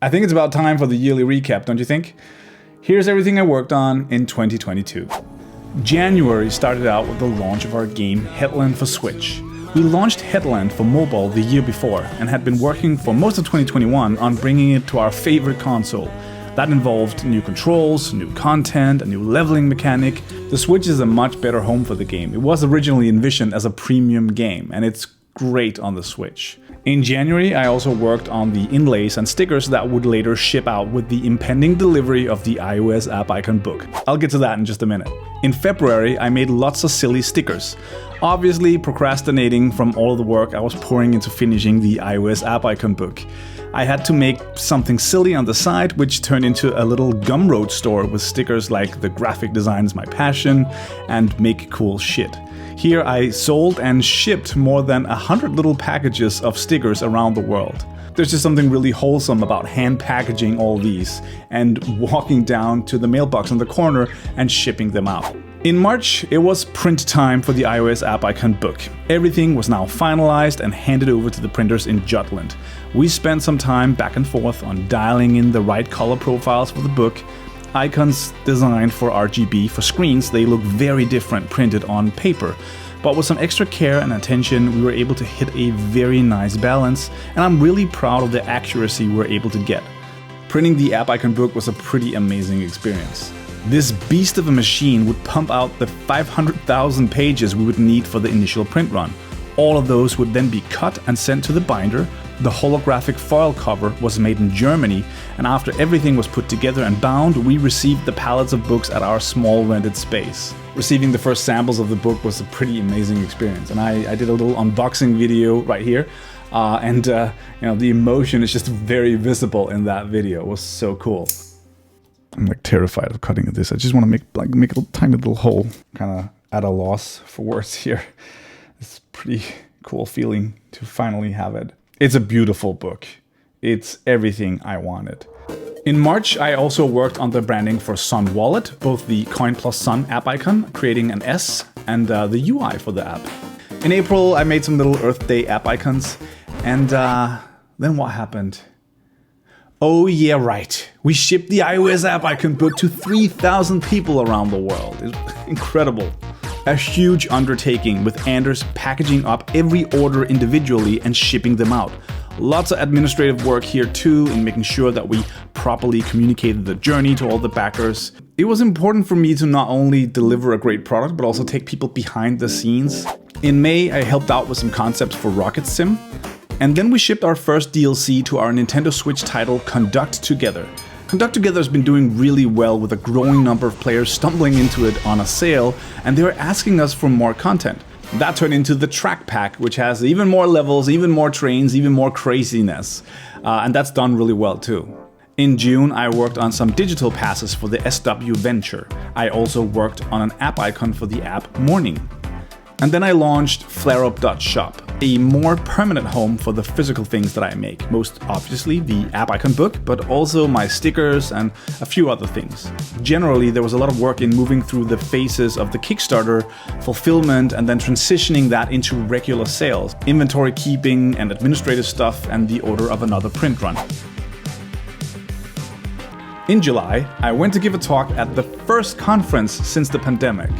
I think it's about time for the yearly recap, don't you think? Here's everything I worked on in 2022. January started out with the launch of our game Headland for Switch. We launched Headland for mobile the year before and had been working for most of 2021 on bringing it to our favorite console. That involved new controls, new content, a new leveling mechanic. The Switch is a much better home for the game. It was originally envisioned as a premium game, and it's great on the Switch. In January, I also worked on the inlays and stickers that would later ship out with the impending delivery of the iOS app icon book. I'll get to that in just a minute. In February, I made lots of silly stickers, obviously procrastinating from all of the work I was pouring into finishing the iOS app icon book. I had to make something silly on the side, which turned into a little Gumroad store with stickers like "the graphic design is my passion" and "make cool shit." Here I sold and shipped more than 100 little packages of stickers around the world. There's just something really wholesome about hand packaging all these and walking down to the mailbox in the corner and shipping them out. In March, it was print time for the iOS app icon book. Everything was now finalized and handed over to the printers in Jutland. We spent some time back and forth on dialing in the right color profiles for the book. Icons designed for RGB for screens, they look very different printed on paper. But with some extra care and attention, we were able to hit a very nice balance, and I'm really proud of the accuracy we were able to get. Printing the app icon book was a pretty amazing experience. This beast of a machine would pump out the 500,000 pages we would need for the initial print run. All of those would then be cut and sent to the binder. The holographic foil cover was made in Germany, and after everything was put together and bound, we received the pallets of books at our small rented space. Receiving the first samples of the book was a pretty amazing experience, and I did a little unboxing video right here, and the emotion is just very visible in that video. It was so cool. I'm like terrified of cutting this. I just want to make a tiny little hole, kind of at a loss for words here. It's pretty cool feeling to finally have it. It's a beautiful book. It's everything I wanted. In March, I also worked on the branding for Sun Wallet, both the Coin plus Sun app icon, creating an S, and the UI for the app. In April, I made some little Earth Day app icons, and then what happened? Oh yeah, right. We shipped the iOS app icon book to 3,000 people around the world. It's incredible. A huge undertaking with Anders packaging up every order individually and shipping them out. Lots of administrative work here too in making sure that we properly communicated the journey to all the backers. It was important for me to not only deliver a great product but also take people behind the scenes. In May, I helped out with some concepts for Rocket Sim. And then we shipped our first DLC to our Nintendo Switch title Conduct Together. Conduct Together has been doing really well with a growing number of players stumbling into it on a sale, and they were asking us for more content. That turned into the Track Pack, which has even more levels, even more trains, even more craziness. And that's done really well too. In June, I worked on some digital passes for the SW Venture. I also worked on an app icon for the app Morning. And then I launched FlareUp.shop, a more permanent home for the physical things that I make. Most obviously the app icon book, but also my stickers and a few other things. Generally, there was a lot of work in moving through the phases of the Kickstarter, fulfillment, and then transitioning that into regular sales, inventory keeping and administrative stuff, and the order of another print run. In July, I went to give a talk at the first conference since the pandemic.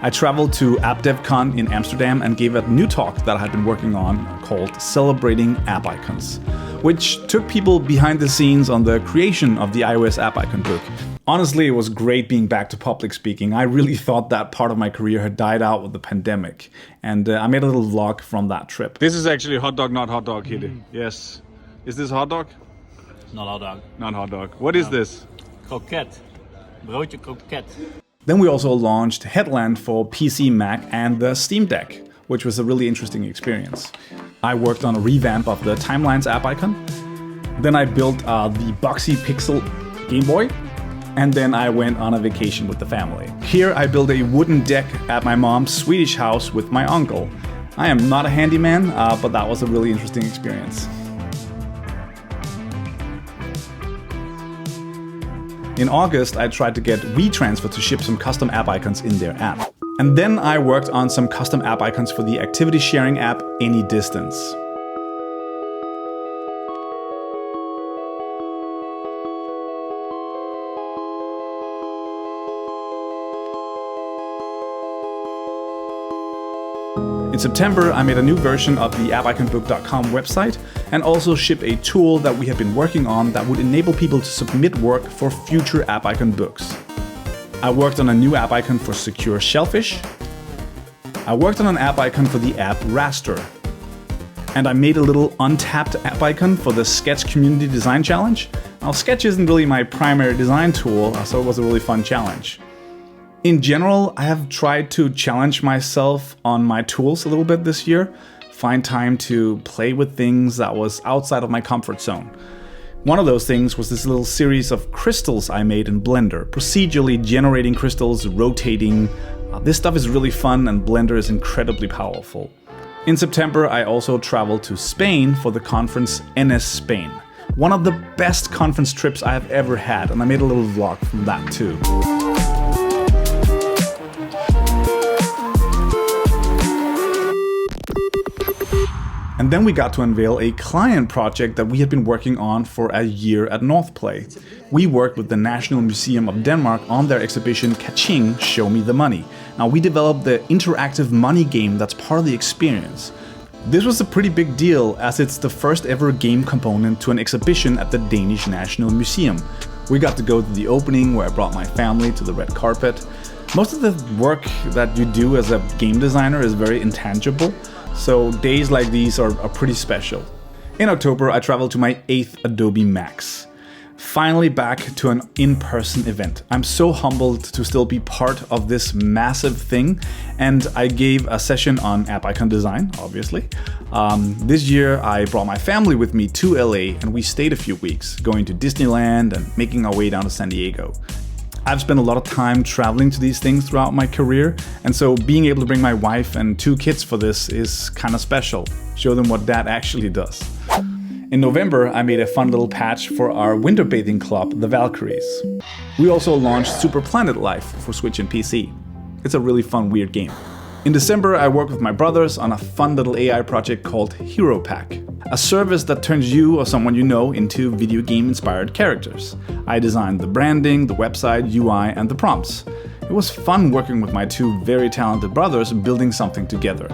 I traveled to AppDevCon in Amsterdam and gave a new talk that I had been working on called Celebrating App Icons, which took people behind the scenes on the creation of the iOS app icon book. Honestly, it was great being back to public speaking. I really thought that part of my career had died out with the pandemic, and I made a little vlog from that trip. This is actually hot dog, not hot dog, Hitty. Yes. Is this hot dog? Not hot dog. Not hot dog. What is this? Kroket. Broodje kroket. Then we also launched Headland for PC, Mac, and the Steam Deck, which was a really interesting experience. I worked on a revamp of the Timelines app icon. Then I built the boxy Pixel Game Boy. And then I went on a vacation with the family. Here I built a wooden deck at my mom's Swedish house with my uncle. I am not a handyman, but that was a really interesting experience. In August, I tried to get WeTransfer to ship some custom app icons in their app. And then I worked on some custom app icons for the activity sharing app Any Distance. In September, I made a new version of the appiconbook.com website and also shipped a tool that we have been working on that would enable people to submit work for future App Icon books. I worked on a new app icon for Secure Shellfish. I worked on an app icon for the app Raster. And I made a little untapped app icon for the Sketch Community Design Challenge. Now, Sketch isn't really my primary design tool, so it was a really fun challenge. In general, I have tried to challenge myself on my tools a little bit this year, find time to play with things that was outside of my comfort zone. One of those things was this little series of crystals I made in Blender, procedurally generating crystals, rotating. This stuff is really fun and Blender is incredibly powerful. In September, I also traveled to Spain for the conference NS Spain. One of the best conference trips I have ever had, and I made a little vlog from that too. And then we got to unveil a client project that we had been working on for a year at Northplay. We worked with the National Museum of Denmark on their exhibition Kaching, Show Me the Money. Now, we developed the interactive money game that's part of the experience. This was a pretty big deal as it's the first ever game component to an exhibition at the Danish National Museum. We got to go to the opening where I brought my family to the red carpet. Most of the work that you do as a game designer is very intangible. So days like these are pretty special. In October, I traveled to my 8th Adobe Max. Finally back to an in-person event. I'm so humbled to still be part of this massive thing, and I gave a session on app icon design, obviously. This year, I brought my family with me to LA, and we stayed a few weeks, going to Disneyland and making our way down to San Diego. I've spent a lot of time traveling to these things throughout my career, and so being able to bring my wife and 2 kids for this is kind of special. Show them what dad actually does. In November, I made a fun little patch for our winter bathing club, the Valkyries. We also launched Super Planet Life for Switch and PC. It's a really fun, weird game. In December, I worked with my brothers on a fun little AI project called Hero Pack, a service that turns you or someone you know into video game-inspired characters. I designed the branding, the website, UI, and the prompts. It was fun working with my 2 very talented brothers building something together.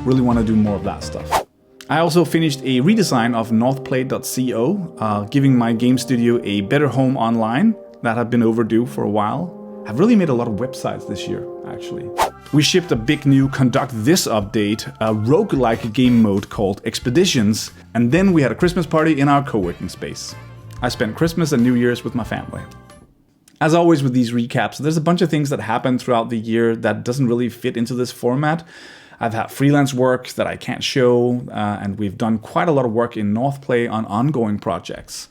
Really want to do more of that stuff. I also finished a redesign of northplay.co, giving my game studio a better home online that had been overdue for a while. I've really made a lot of websites this year, actually. We shipped a big new Conduct This update, a roguelike game mode called Expeditions, and then we had a Christmas party in our co-working space. I spent Christmas and New Year's with my family. As always with these recaps, there's a bunch of things that happen throughout the year that doesn't really fit into this format. I've had freelance work that I can't show, and we've done quite a lot of work in Northplay on ongoing projects.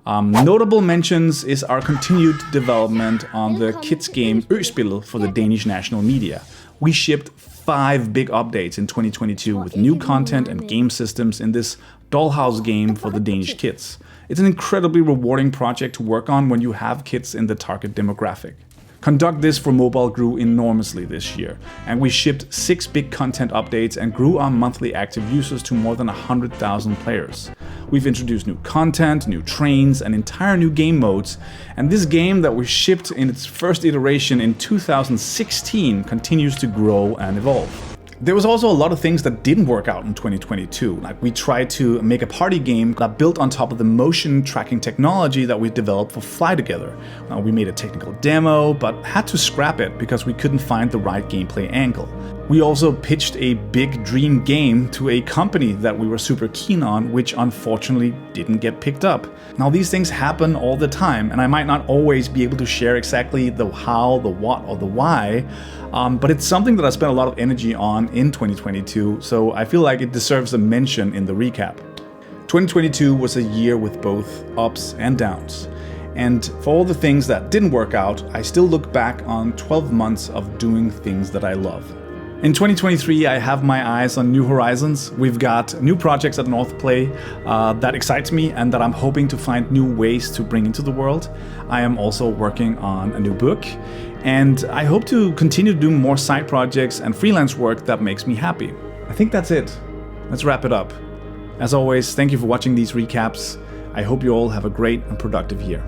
Notable mentions is our continued development on the kids game Øspillet for the Danish National Media. We shipped 5 big updates in 2022 with new content and game systems in this dollhouse game for the Danish kids. It's an incredibly rewarding project to work on when you have kids in the target demographic. Conduct This for mobile grew enormously this year, and we shipped 6 big content updates and grew our monthly active users to more than 100,000 players. We've introduced new content, new trains, and entire new game modes, and this game that we shipped in its first iteration in 2016 continues to grow and evolve. There was also a lot of things that didn't work out in 2022. Like we tried to make a party game that built on top of the motion tracking technology that we developed for Fly Together. We made a technical demo, but had to scrap it because we couldn't find the right gameplay angle. We also pitched a big dream game to a company that we were super keen on, which unfortunately didn't get picked up. Now these things happen all the time, and I might not always be able to share exactly the how, the what, or the why, but it's something that I spent a lot of energy on in 2022, so I feel like it deserves a mention in the recap. 2022 was a year with both ups and downs. And for all the things that didn't work out, I still look back on 12 months of doing things that I love. In 2023, I have my eyes on new horizons. We've got new projects at Northplay that excites me and that I'm hoping to find new ways to bring into the world. I am also working on a new book, and I hope to continue doing more side projects and freelance work that makes me happy. I think that's it. Let's wrap it up. As always, thank you for watching these recaps. I hope you all have a great and productive year.